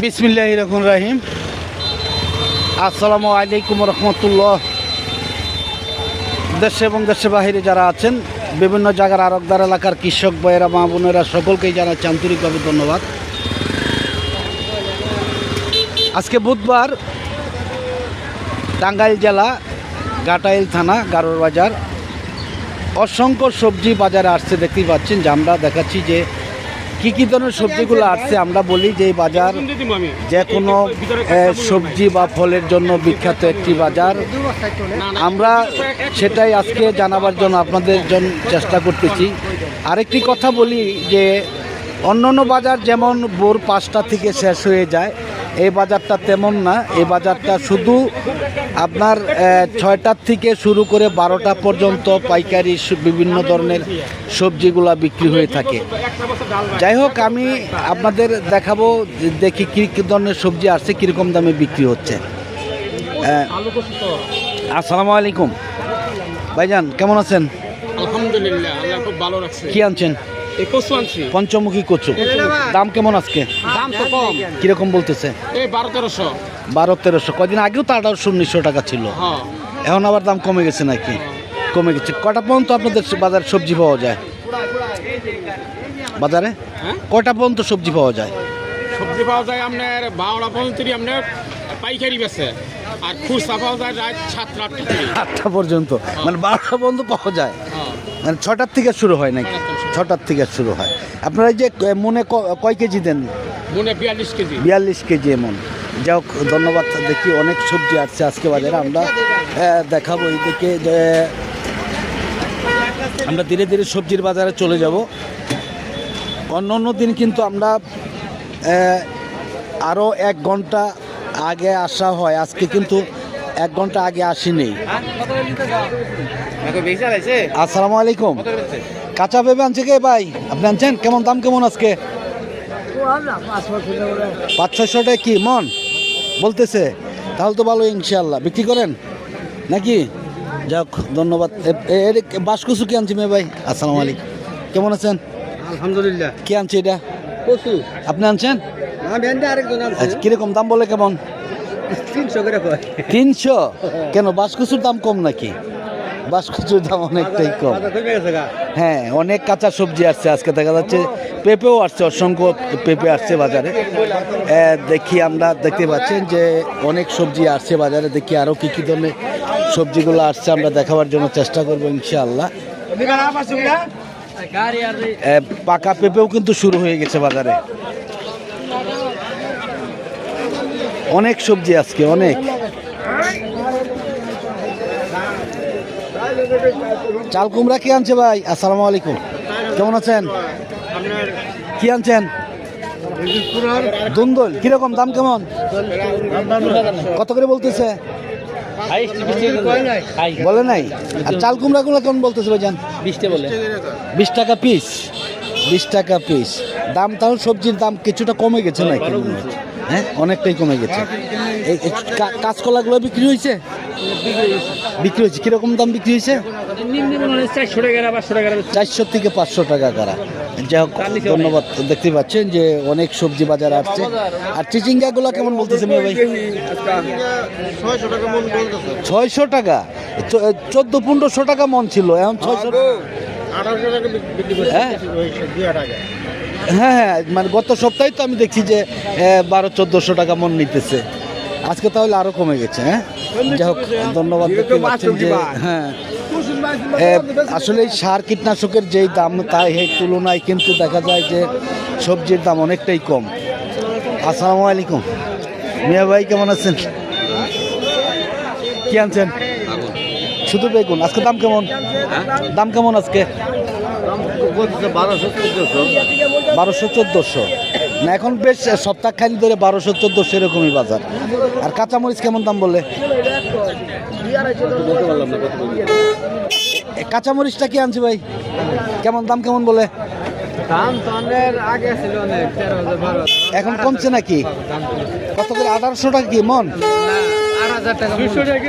বিসমিল্লাহির রহমানির রহিম। আসসালামু আলাইকুম রহমতুল্লাহ। দেশে এবং দেশের বাহিরে যারা আছেন, বিভিন্ন জায়গার আরকদার এলাকার কৃষক ভাইয়েরা, মা বোনেরা, সকলকেই জানাচ্ছি আন্তরিকভাবে ধন্যবাদ। আজকে বুধবার, টাঙ্গাইল জেলা ঘাটাইল থানা গারোর বাজার অসংখ্য সবজি বাজারে আসছে। দেখতেই পাচ্ছেন যে আমরা দেখাচ্ছি যে কী ধরনের সবজিগুলো আসছে। আমরা বলি যে এই বাজার যে কোনো সবজি বা ফলের জন্য বিখ্যাত একটি বাজার। আমরা সেটাই আজকে জানাবার জন্য আপনাদের জন্য চেষ্টা করতেছি। আরেকটি কথা বলি যে অন্যান্য বাজার যেমন ভোর 5টা থেকে শেষ হয়ে যায়, এই বাজারটা তেমন না। এই বাজারটা শুধু আপনার 6টার থেকে শুরু করে 12টা পর্যন্ত পাইকারি বিভিন্ন ধরনের সবজিগুলা বিক্রি হয়ে থাকে। যাই হোক, আমি আপনাদের দেখাবো দেখি কী ধরনের সবজি আসছে, কীরকম দামে বিক্রি হচ্ছে। আসসালামু আলাইকুম ভাইজান, কেমন আছেন? আলহামদুলিল্লাহ, আল্লাহ খুব ভালো রাখছে। কি আনছেন? পঞ্চমুখী কচু। দাম কেমন আজকে? দাম তো কম। কিরকম বলতেছে? এই 1200-1300। 1200-1300। কদিন আগেও তো 1800-1900 টাকা ছিল। এখন আবার দাম কমে গেছে নাকি? কমে গেছে। কটা পর্যন্ত আপনাদের বাজারে সবজি পাওয়া যায়? বাজারে কটা পর্যন্ত সবজি পাওয়া যায়? সবজি পাওয়া যায় আপনার 12টা পর্যন্ত আপনার পাইকারি বেচে, আর খুচরা পাওয়া যায় রাত 7-8টা পর্যন্ত। মানে 12টা পর্যন্ত পাওয়া যায়। মানে 6টার থেকে শুরু হয় নাকি? 6টার থেকে শুরু হয়। আপনারা যে মনে কয় কেজি দেন? মনে 42 কেজি। 42 কেজি এমন। যাই হোক, ধন্যবাদ। দেখি অনেক সবজি আসছে আজকে বাজারে। আমরা দেখাবো এইদিকে যে আমরা ধীরে ধীরে সবজির বাজারে চলে যাব। অন্য দিন কিন্তু আমরা আরও 1 ঘন্টা আগে আসা হয়, আজকে কিন্তু 1 ঘন্টা আগে আসিনি। আসসালামু আলাইকুম। কাঁচা পেঁপে আনছে কে ভাই? আপনি আনছেন? কেমন দাম কেমন আজকে? 500-600 টাকা কি মন বলতেছে? তাহলে তো ভালো, ইনশাল্লাহ বিক্রি করেন নাকি? যাক, ধন্যবাদ। বাসকসু কি আনছি মেয়ে ভাই? আসসালামু আলাইকুম, কেমন আছেন? আলহামদুলিল্লাহ। কি আনছে এটা? কচু। আপনি আনছেন? আরেকজন আছে। কিরকম দাম বলে? কেমন? 300 করে কয়। 300? কেন, বাসকসুর দাম কম নাকি? বাসকসুর দাম অনেকটাই কম। হ্যাঁ, অনেক কাঁচা সবজি আসছে আজকে। দেখা যাচ্ছে পেঁপেও আসছে, অসংখ্য পেঁপে আসছে বাজারে। দেখি, আমরা দেখতে পাচ্ছেন যে অনেক সবজি আসছে বাজারে। দেখি আরও কী ধরনের সবজিগুলো আসছে, আমরা দেখাবার জন্য চেষ্টা করবো ইনশাআল্লাহ। পাকা পেঁপেও কিন্তু শুরু হয়ে গেছে বাজারে। অনেক সবজি আজকে, অনেক। চাল কুমড়া কি আনছে ভাই? আসসালামু আলাইকুম, কেমন আছেন? কি আনছেন? দুন্দল। কিরকম দাম কেমন? কত করে বলতেছে? বলে নাই। আর চাল কুমড়া গুলো কেমন বলতেছে ভাইজান? 20 টাকা পিস। 20 টাকা পিস দাম। তাহলে সবজির দাম কিছুটা কমে গেছে নাকি? হ্যাঁ, অনেকটাই কমে গেছে। এই কাঁচকলাগুলো বিক্রি হয়েছে? বিক্রি হয়েছে। কিরকম দাম বিক্রি হয়েছে? 400 থেকে 500 টাকা করা। যাই হোক, ধন্যবাদ। দেখতে পাচ্ছেন যে অনেক সবজি বাজার আসছে। আর চিচিঙ্গাগুলো কেমন বলতেছে মেয়ে ভাই? 600 টাকা। 1400-1500 টাকা মন ছিল, এখন 600। হ্যাঁ, মানে গত সপ্তাহে তো আমি দেখছি যে 1200-1400 টাকা মন নিতেছে। আজকে তাহলে আরো কমে গেছে। হ্যাঁ, যাই হোক, ধন্যবাদ। দেখতে পাচ্ছেন যে হ্যাঁ, আসলে এই সার কীটনাশকের যেই দাম, তাই এই তুলনায় কিন্তু দেখা যায় যে সবজির দাম অনেকটাই কম। আসসালামু আলাইকুম মিয়া ভাই, কেমন আছেন? কি আনছেন? শুধু বেগুন। আজকে দাম কেমন? দাম কেমন আজকে? 1200-1400 না, এখন বেশ সপ্তাহখানি ধরে 1200-1400 এরকমই বাজার। আর কাঁচামরিচ কেমন দাম বলে? কাঁচামরিচটা কি আনছি ভাই? কেমন দাম কেমন বলে? দাম তো আগে ছিল অনেক, 13,000-12,000। এখন কমছে নাকি? কত করে? 1800 টাকা কি মন?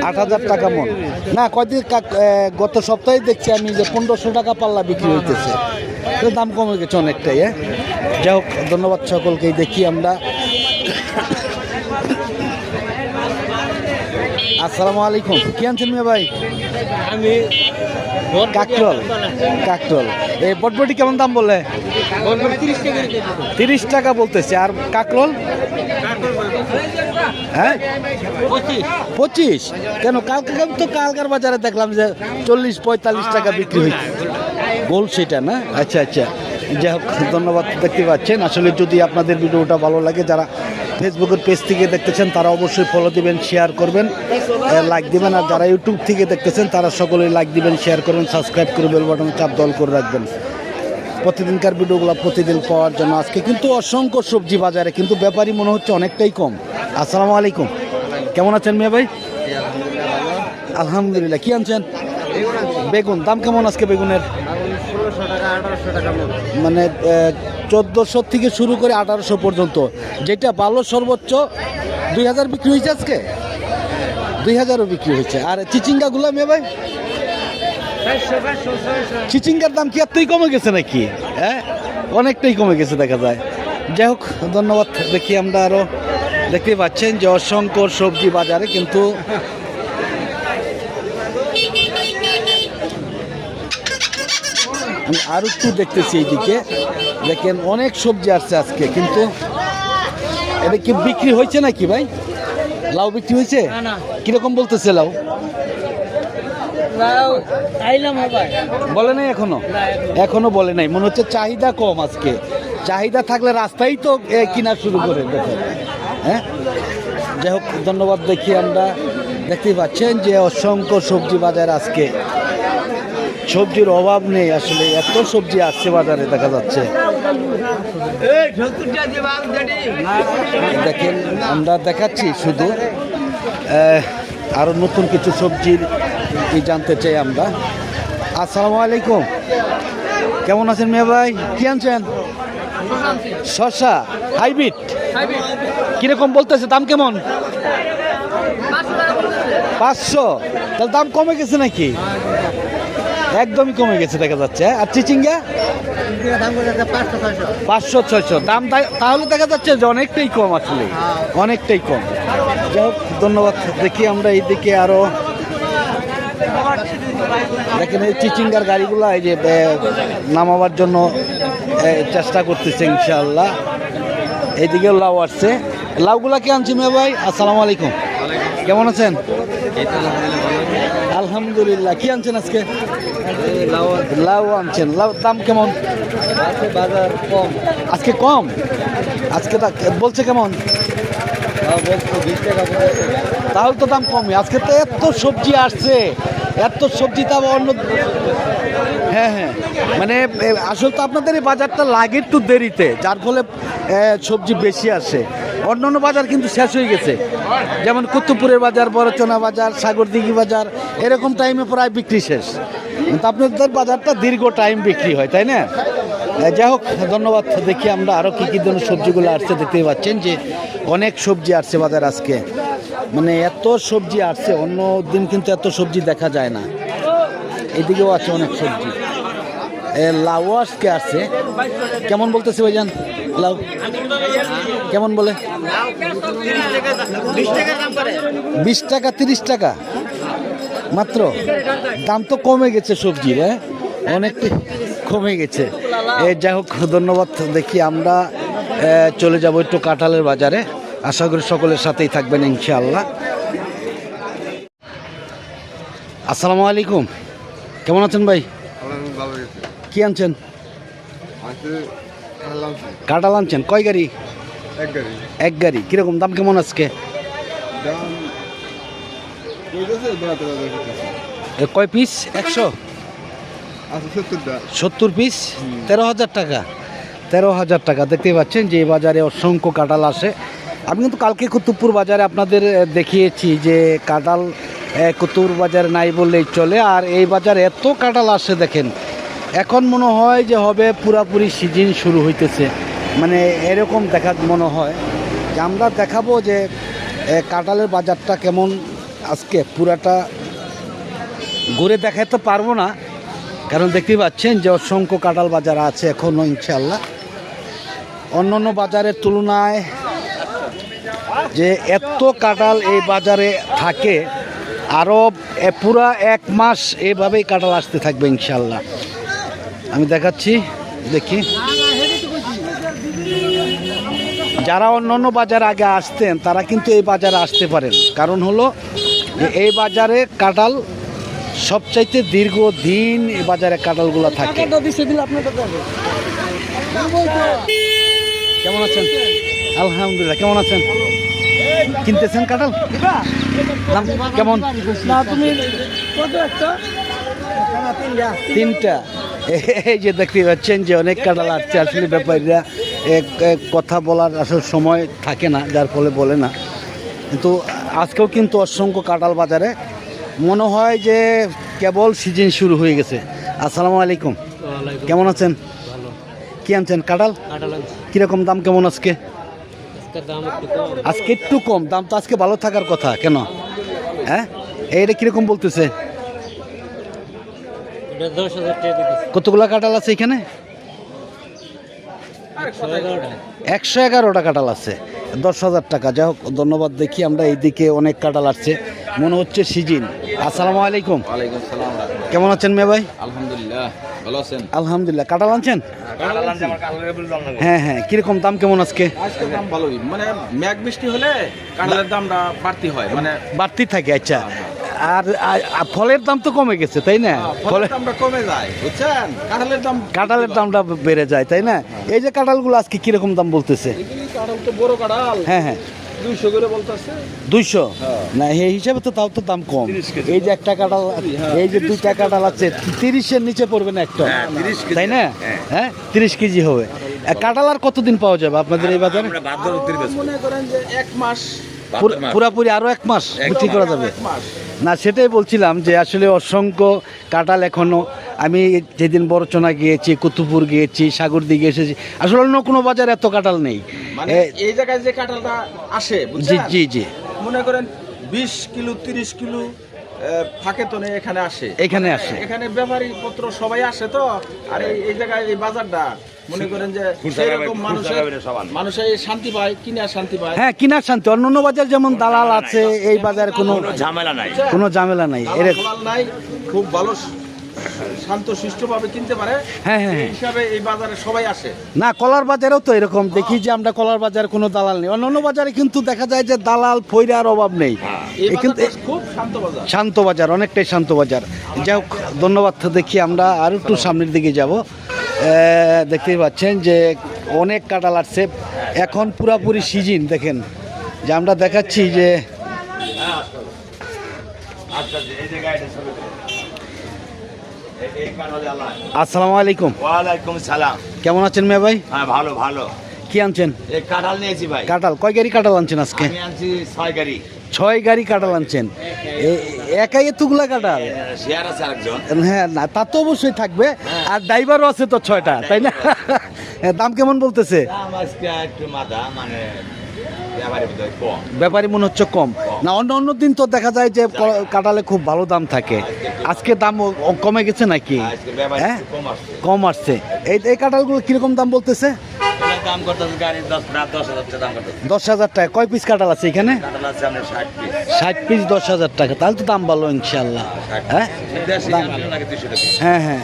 8,000 টাকা মন। না, কয়দিন গত সপ্তাহে দেখছি আমি যে 1500 টাকা পাল্লা বিক্রি হইতেছে। দাম কমে গেছে অনেকটাই। যাই হোক, ধন্যবাদ সকলকেই। দেখি আমরা আসসালামু আলাইকুম, কি আনছেন মিয়া ভাই? আমি কাকরল, কাকরল। এই বটবটি কেমন দাম বললে? 30 টাকা বলতেছে। আর কাকরল? হ্যাঁ 25। কেন কালকে তো কালকার বাজারে দেখলাম যে 40-45 টাকা বিক্রি হয়েছে। গোল সেটা না? আচ্ছা আচ্ছা, যাই হোক ধন্যবাদ। দেখতে পাচ্ছেন আসলে যদি আপনাদের ভিডিওটা ভালো লাগে, যারা ফেসবুকের পেজ থেকে দেখতেছেন তারা অবশ্যই ফলো দিবেন, শেয়ার করবেন, লাইক দিবেন। আর যারা ইউটিউব থেকে দেখতেছেন তারা সকলেই লাইক দিবেন, শেয়ার করবেন, সাবস্ক্রাইব করে বেল বাটনে চাপ দল করে রাখবেন প্রতিদিনকার ভিডিওগুলো প্রতিদিন পাওয়ার জন্য। আজকে কিন্তু অসংখ্য সবজি বাজারে, কিন্তু ব্যাপারী মনে হচ্ছে অনেকটাই কম। আসসালামু আলাইকুম, কেমন আছেন মিয়া ভাই? আলহামদুলিল্লাহ। কি আনছেন? বেগুন। দাম কেমন আজকে বেগুনের? 1600 টাকা 1800 টাকা মানে 1400 থেকে শুরু করে 1800 পর্যন্ত। যেটা ভালো সর্বোচ্চ 2000 বিক্রি হয়েছে আজকে, 2000ও বিক্রি হয়েছে। আর চিচিঙ্গাগুলো মেয়ে ভাই, চিচিঙ্গার দাম কি এতই কমে গেছে নাকি? হ্যাঁ অনেকটাই কমে গেছে দেখা যায়। যাই হোক ধন্যবাদ। দেখি আমরা আরও, দেখতেই পাচ্ছেন যে অসংখ্য সবজি বাজারে, কিন্তু আমি আর একটু দেখতেছি এইদিকে, দেখেন অনেক সবজি আসছে আজকে, কিন্তু এটা কি বিক্রি হয়েছে নাকি ভাই? লাউ বিক্রি হয়েছে? কিরকম বলতেছে লাউ? বলে নাই এখনো? এখনো বলে নাই। মনে হচ্ছে চাহিদা কম আজকে। চাহিদা থাকলে রাস্তায় তো কিনা শুরু করে দেখেন। হ্যাঁ যাই হোক ধন্যবাদ। দেখি আমরা, দেখতেই পাচ্ছেন যে অসংখ্য সবজি বাজার আজকে, সবজির অভাব নেই আসলে, এত সবজি আসছে বাজারে দেখা যাচ্ছে। দেখেন আমরা দেখাচ্ছি শুধু আরো নতুন কিছু সবজির জানতে চাই আমরা। আসসালামু আলাইকুম, কেমন আছেন মিয়া ভাই? কি আনছেন? শসা হাইব্রিড। কিরকম বলতেছে? দাম কেমন? 500। তাহলে দাম কমে গেছে নাকি? একদমই কমে গেছে দেখা যাচ্ছে। আর চিচিঙ্গা 500-600 দাম। তাহলে দেখা যাচ্ছে যে অনেকটাই কম, আসলে অনেকটাই কম। যাই হোক ধন্যবাদ। দেখি আমরা এইদিকে আরো, দেখেন এই চিচিঙ্গার গাড়িগুলো এই যে নামাবার জন্য চেষ্টা করতেছে ইনশাআল্লাহ। এইদিকে লাউ আসছে। লাউগুলা কি আনছি মেয়ে ভাই? আসসালামু আলাইকুম, কেমন আছেন? আলহামদুলিল্লাহ। কি আনছেন আজকে? লাউ আনছেন। লাউ দাম কেমন? বাজার কম আজকে কম। আজকে বলছে কেমন? 20 টাকা। তাহলে তো দাম কমই। আজকে তো এত সবজি আসছে, এত সবজি দাম অন্য। হ্যাঁ হ্যাঁ, মানে আসলে তো আপনাদের এই বাজারটা লাগে একটু দেরিতে, যার ফলে সবজি বেশি আসে। অন্যান্য বাজার কিন্তু শেষ হয়ে গেছে, যেমন কুতুবপুরের বাজার, বড়চনা বাজার, সাগরদিঘি বাজার, এরকম টাইমে প্রায় বিক্রি শেষ। কিন্তু আপনাদের বাজারটা দীর্ঘ টাইম বিক্রি হয়, তাই না? যাই হোক ধন্যবাদ। দেখি আমরা আরও কী কী ধরনের সবজিগুলো আসছে। দেখতেই পাচ্ছেন যে অনেক সবজি আসছে বাজার আজকে, মানে এত সবজি আসছে, অন্য দিন কিন্তু এত সবজি দেখা যায় না। এদিকেও আছে অনেক সবজি। লাউ আজকে আসছে। কেমন বলতেছে ভাইজান লাউ? কেমন বলে? 20 টাকা 30 টাকা মাত্র। দাম তো কমে গেছে সবজির, হ্যাঁ অনেকটাই কমে গেছে। যাই হোক ধন্যবাদ। দেখি আমরা চলে যাব একটু কাঁঠালের বাজারে। আশা করি সকলের সাথেই থাকবেন ইনশাআল্লাহ। আসসালামু আলাইকুম, কেমন আছেন ভাই? কি আনছেন? কাঁঠাল আনছেন। কয় গাড়ি? এক গাড়ি। কিরকম দাম কেমন আজকে? কয় পিস? 100? 70 পিস। 13,000 টাকা। 13,000 টাকা। দেখতেই পাচ্ছেন যে এই বাজারে অসংখ্য কাঁঠাল আসে। আমি কিন্তু কালকে কুতুবপুর বাজারে আপনাদের দেখিয়েছি যে কাঁঠাল কুতুবপুর বাজারে নাই বললেই চলে। আর এই বাজারে এত কাঁঠাল আসে দেখেন, এখন মনে হয় যে হবে পুরাপুরি সিজন শুরু হইতেছে, মানে এরকম দেখা মনে হয়। যে আমরা দেখাবো যে কাঁঠালের বাজারটা কেমন আজকে, পুরাটা ঘুরে দেখাতে পারবো না, কারণ দেখতেই পাচ্ছেন যে অসংখ্য কাঁঠাল বাজার আছে এখনও ইনশাআল্লাহ। অন্য অন্য বাজারের তুলনায় যে এত কাঁঠাল এই বাজারে থাকে, আরও পুরা 1 মাস এভাবেই কাঁঠাল আসতে থাকবে ইনশাল্লাহ। আমি দেখাচ্ছি, দেখি যারা অন্যান্য বাজারে আগে আসতেন তারা কিন্তু এই বাজারে আসতে পারেন, কারণ হলো যে এই বাজারে কাঁঠাল সবচাইতে দীর্ঘদিন এই বাজারে কাঁঠালগুলো থাকে। কেমন আছেন? আলহামদুলিল্লাহ। কেমন আছেন? কিনতেছেন কাঁঠাল? দাম কেমন? তিনটা। এই যে দেখতে পাচ্ছেন যে অনেক কাঁঠাল আসছে, আসলে ব্যাপারীরা কথা বলার আসলে সময় থাকে না, যার ফলে বলে না। কিন্তু আজকেও কিন্তু অসংখ্য কাঁঠাল বাজারে, মনে হয় যে কেবল সিজন শুরু হয়ে গেছে। আসসালামু আলাইকুম, কেমন আছেন? কি আনছেন? কাঁঠাল। কিরকম দাম কেমন আজকে? আজকে একটু কম দাম, তো আজকে ভালো থাকার কথা, কেন? হ্যাঁ, এইটা কিরকম বলতেছে? কতগুলা কাঁঠাল আছে এখানে? 111টা কাঁঠাল আছে, 10,000 টাকা। যাই হোক, ধন্যবাদ। দেখি আমরা এইদিকে অনেক কাঁঠাল আসছে, মনে হচ্ছে সিজন। আসসালামু আলাইকুম। ওয়ালাইকুম সালাম। কেমন আছেন মেয়ে ভাই? আলহামদুলিল্লাহ, ভালো আছেন? আলহামদুলিল্লাহ। কাঁঠাল আনছেন? হ্যাঁ হ্যাঁ। কিরকম দাম কেমন আজকে? আজকে দাম ভালোই, মানে মেঘ বৃষ্টি হলে কাঁঠালের দামটা বাড়তি হয়, মানে বাড়তি থাকে। আচ্ছা, আর ফলের দাম তো কমে গেছে, তাই না? ফলের দামটা কমে যায়, বুঝছেন? কাঁঠালের দামটা বেড়ে যায়, তাই না? এই যে কাঁঠালগুলো আজকে কিরকম দাম বলতেছে? কাঁঠাল তো বড় কাঁঠাল, হ্যাঁ হ্যাঁ, 200 করে বলতেছে। 200 না, এই হিসাবে তো তাও তো দাম কম। এই যে একটা কাঁঠাল, এই যে 2টা কাঁঠাল আছে, 30-এর নিচে পড়বে না একটা, তাই না? হ্যাঁ, 30 কেজি হবে। কাঁঠাল আর কতদিন পাওয়া যাবে আপনাদের এই বাজারে? মনে করেন যে 1 মাস, পুরাপুরি আরো 1 মাস বিক্রি করা যাবে না? সেটাই বলছিলাম যে আসলে অসংখ্য কাঁঠাল এখনো। আমি যেদিন বড়চনা গিয়েছি, কুতুবপুর গিয়েছি, সাগর দিকে এসেছি, আসলে অন্য কোনো বাজারে এত কাঁঠাল নেই। মানে এই জায়গায় যে কাঁঠালটা আসে, জি বুঝছেন? জি জি। মনে করেন 20 কিলো 30 কিলো থাকে তো নেই, এখানে আসে, এখানে আসে। এখানে ব্যাপারী পত্র সবাই আসে তো। আর এই জায়গায় এই বাজারটা মনে করেন যে সেরকম মানুষের শান্তি পায়, কিনে শান্তি পায়। হ্যাঁ, কিনার শান্তি। অন্যান্য বাজার যেমন দালাল আছে, এই বাজারে কোনো ঝামেলা নাই, কোনো ঝামেলা নাই। এরকম নাই, খুব ভালো শান্ত সুষ্ঠুভাবে কিনতে পারে। হ্যাঁ হ্যাঁ, এই হিসাবে এই বাজারে সবাই আসে। না, কলার বাজারেও তো এরকম দেখি যে আমরা কলার বাজারে কোনো দালাল নেই। অন্যান্য বাজারে কিন্তু দেখা যায় যে দালাল ফইরার অভাব নেই। এই কিন্তু বাজারটা খুব শান্ত বাজার, শান্ত বাজার, অনেকটাই শান্ত বাজার। যাই হোক, ধন্যবাদ। দেখি আমরা আর একটু সামনের দিকে যাব। দেখতেই পাচ্ছেন যে অনেক কাঁঠাল আসছে, এখন পুরাপুরি সিজন। দেখেন যে আমরা দেখাচ্ছি যে আসসালামু আলাইকুম। ওয়ালাইকুম সালাম। কেমন আছেন মেয়ে ভাই? হ্যাঁ, ভালো ভালো। কি আনছেন? এই কাঁঠাল নিয়েছি ভাই। কাঁঠাল কয় গাড়ি কাঁঠাল আনছেন আজকে? আমি আনছি 6 গাড়ি। 6 গাড়ি কাঁঠাল আনছেন। একাই এতগুলা কাঁঠাল? শেয়ার আছে আরেকজন। হ্যাঁ, না তা তো অবশ্যই থাকবে, আর ড্রাইভারও আছে তো 6টা, তাই না? দাম কেমন বলতেছে? দাম আজকে একটু মাথা, মানে ব্যাপারে বোধহয় কম। ব্যাপারী মনে হচ্ছে কম না? অন্য অন্য দিন তো দেখা যায় যে কাঁঠালে খুব ভালো দাম থাকে, আজকে দাম কমে গেছে নাকি? আজকে ব্যাপারে হ্যাঁ, কম আসছে। কম আসছে। এই কাঁঠালগুলো কিরকম দাম বলতেছে? এটার দাম করতেছে গাড়ি 10,000 টাকা দাম করতেছে। 10,000 টাকা। কয় পিস কাঁঠাল আছে এখানে? কাঁঠাল আছে আপনার 60 পিস। 60 পিস 10,000 টাকা, তাহলে তো দাম ভালো ইনশাল্লাহ। হ্যাঁ দেশি দাম কাঁঠাল লাগে 200 টাকা। হ্যাঁ হ্যাঁ।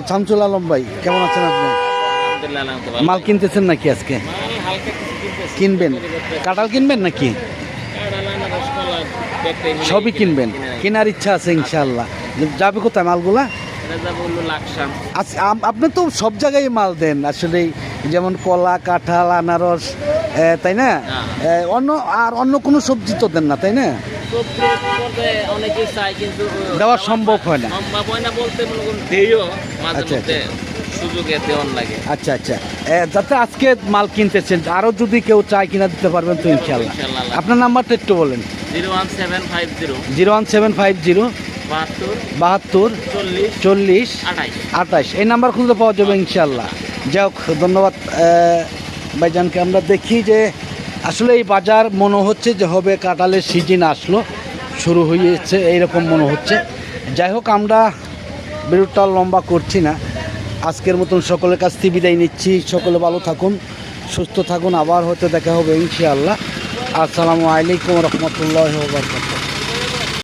শামসুল আলম ভাই, কেমন আছেন আপনি? মাল কিনতেছেন নাকি আজকে? কিনবেন? কাঁঠাল কিনবেন নাকি? সবই কিনবেন? কেনার ইচ্ছা আছে ইনশাল্লাহ। যাবে কোথায় মালগুলা? আচ্ছা, আপনি তো সব জায়গায় মাল দেন আসলে, যেমন কলা, কাঁঠাল, আনারস, তাই না? অন্য কোনো সবজি তো দেন না, তাই না? অনেকে চায় কিন্তু দেওয়া সম্ভব হয় না। সম্ভব হয় না বলতে দেইও মাঝে আচ্ছা, মধ্যে সুযোগে দেওয়ার লাগে। আচ্ছা আচ্ছা। যাতে আজকে মাল কিনতেছেন, আরও যদি কেউ চায় কিনা দিতে পারবেন তো ইনশাল্লাহ। ইনশাল্লাহ। আপনার নাম্বারটা একটু বলেন। 01750 01750 72 40 28। এই নাম্বার খুঁজলে পাওয়া যাবে ইনশাল্লাহ। যাই হোক, ধন্যবাদ ভাইজানকে। আমরা দেখি যে আসলে এই বাজার মনে হচ্ছে যে হবে কাঁঠালের সিজন আসলো, শুরু হয়েছে এইরকম মনে হচ্ছে। যাই হোক, আমরা ভিডিওটা লম্বা করছি না, আজকের মতন সকলের কাছ থেকে বিদায় নিচ্ছি। সকলে ভালো থাকুন, সুস্থ থাকুন, আবার হয়তো দেখা হবে ইনশাআল্লাহ। আসসালামু আলাইকুম রহমতুল্লাহ বরকাতুহ।